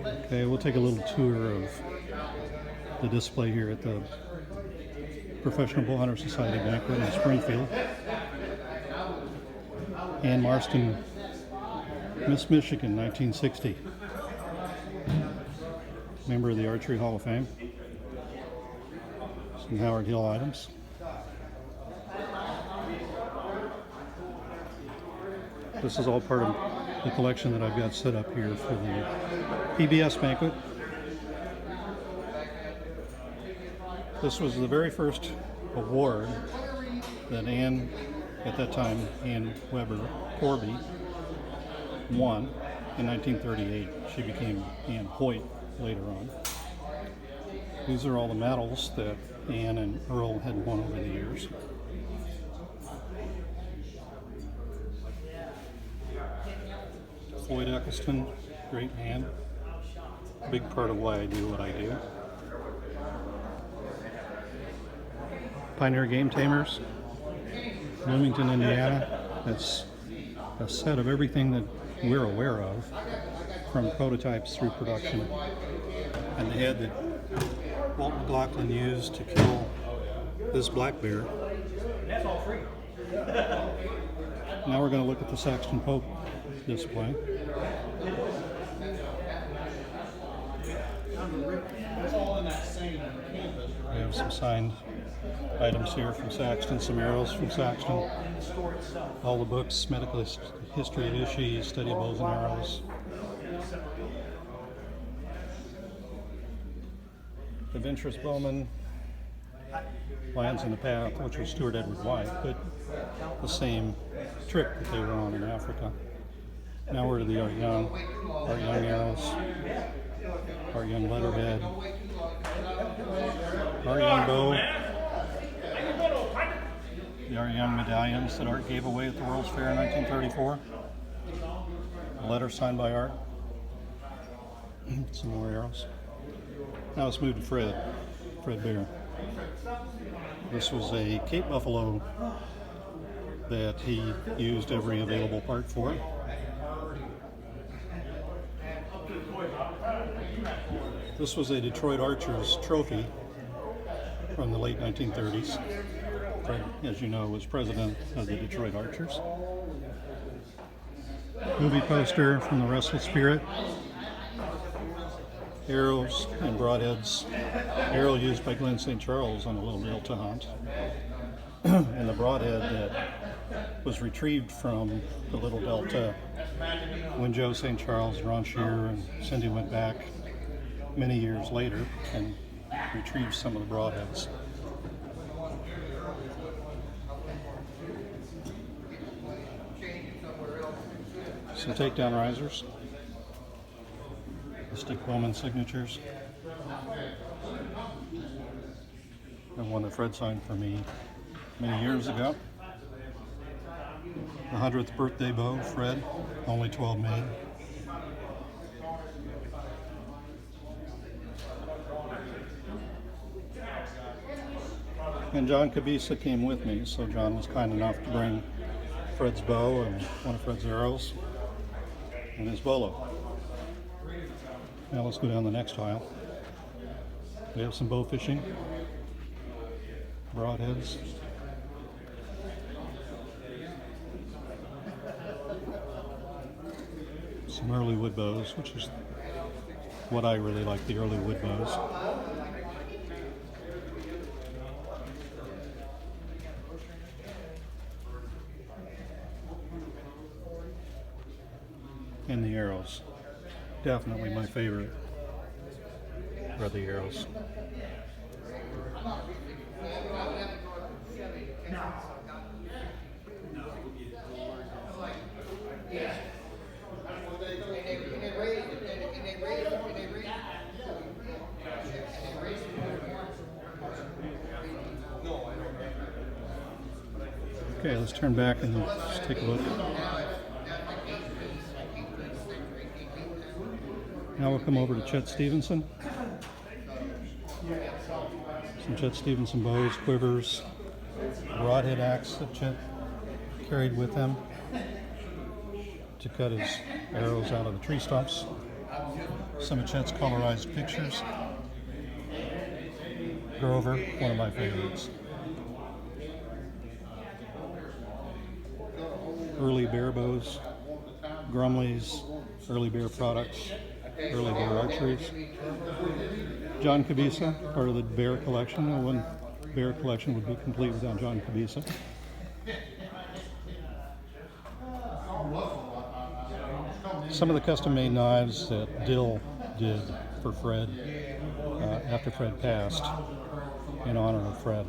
Okay, we'll take a little tour of the display here at the Professional Bowhunter Society banquet in Springfield. Ann Marston, Miss Michigan, 1960. Member of the Archery Hall of Fame. Some Howard Hill items. This is all part of the collection that I've got set up here for the PBS banquet. This was the very first award that Ann, at that time, Ann Weber Corby, won in 1938. She became Ann Hoyt later on. These are all the medals that Ann and Earl had won over the years. Floyd Eccleston, great man, big part of why I do what I do. Pioneer Game Tamers, Bloomington, Indiana. That's a set of everything that we're aware of, from prototypes through production. And the head that Walt McLaughlin used to kill this black bear. Now we're going to look at the Saxton Pope display. We have some signed items here from Saxton, some arrows from Saxton, all the books, medical history of Ishii, study of bows and arrows. Adventurous Bowman, Lions in the Path, which was Stuart Edward White, but the same trick that they were on in Africa. Now we're to the Art Young arrows, Art Young letterhead, Art Young bow, the Art Young medallions that Art gave away at the World's Fair in 1934, a letter signed by Art, some more arrows. Now let's move to Fred Bear. This was a Cape Buffalo that he used every available part for. This was a Detroit Archers trophy from the late 1930s. Fred, as you know, was president of the Detroit Archers. Movie poster from The Restless Spirit. Arrows and broadheads. Arrow used by Glenn St. Charles on a little delta hunt. And the broadhead that was retrieved from the Little Delta when Joe St. Charles, Ron Shearer, and Cindy went back many years later and retrieved some of the broadheads. Some takedown risers. The Stick Bowman signatures. And one that Fred signed for me many years ago. The 100th birthday bow, Fred, only 12 made. And John Cabisa came with me, so John was kind enough to bring Fred's bow and one of Fred's arrows and his bolo. Now let's go down the next aisle. We have some bow fishing, broadheads, some early wood bows, which is what I really like, the early wood bows. And the arrows. Definitely my favorite are the arrows. Okay, let's turn back and just take a look. Now we'll come over to Chet Stevenson. Some Chet Stevenson bows, quivers, broadhead axe that Chet carried with him to cut his arrows out of the tree stumps. Some of Chet's colorized pictures. Grover, one of my favorites. Early bear bows, Grumley's, early bear products, early bear archeries. John Cabisa, part of the bear collection. No one bear collection would be complete without John Cabisa. Some of the custom-made knives that Dill did for Fred after Fred passed in honor of Fred.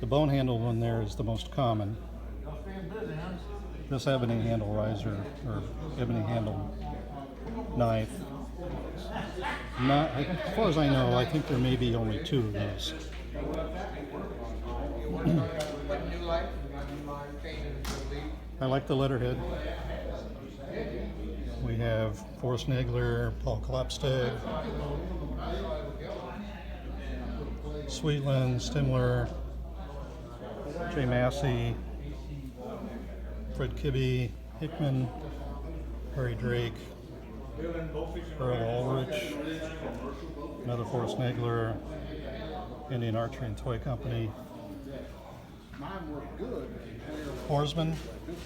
The bone handle one there is the most common. This ebony handle riser or ebony handle knife. Not, as far as I know, I think there may be only 2 of those. I like the letterhead. We have Forrest Nagler, Paul Klapsteg, Sweetland, Stimler, Jay Massey, Fred Kibbe, Hickman, Harry Drake, Earl Ulrich, another Forrest Nagler, Indian Archery and Toy Company, Horsman,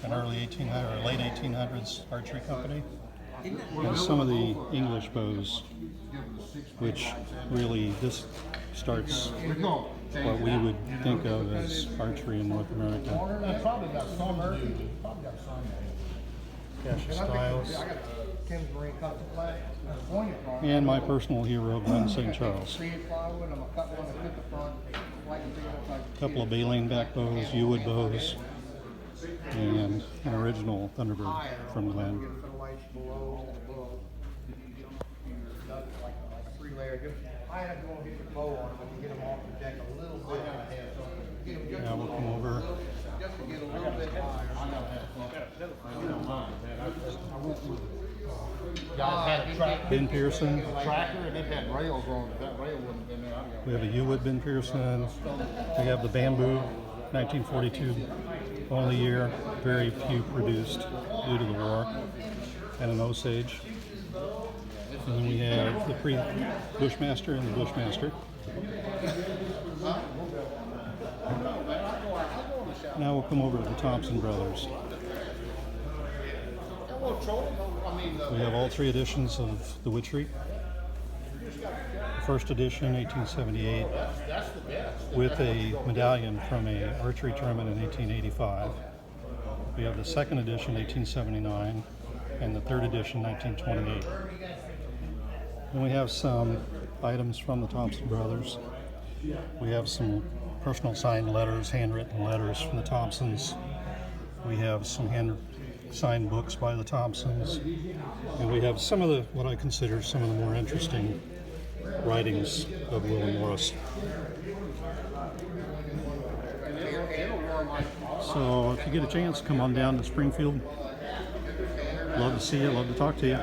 an early 1800s or late 1800s archery company, and some of the English bows, which really this starts what we would think of as archery in North America. Cassius Styles. And my personal hero, Glenn St. Charles. A couple of baleen back bows, Yewood bows, and an original Thunderbird from Glenn. Now we'll come over. Ben Pearson. We have a Yewood Ben Pearson. We have the Bamboo, 1942 only year, very few produced due to the war, and an Osage. And then we have the pre-Bushmaster and the Bushmaster. Now we'll come over to the Thompson brothers. We have all 3 editions of the Witchery. The first edition, 1878, with a medallion from an archery tournament in 1885. We have the second edition, 1879, and the third edition, 1928. Then we have some items from the Thompson brothers. We have some personal signed letters, handwritten letters from the Thompsons. We have some hand-signed books by the Thompsons. And we have some of the, what I consider some of the more interesting writings of William Morris. So if you get a chance, come on down to Springfield. Love to see you, love to talk to you.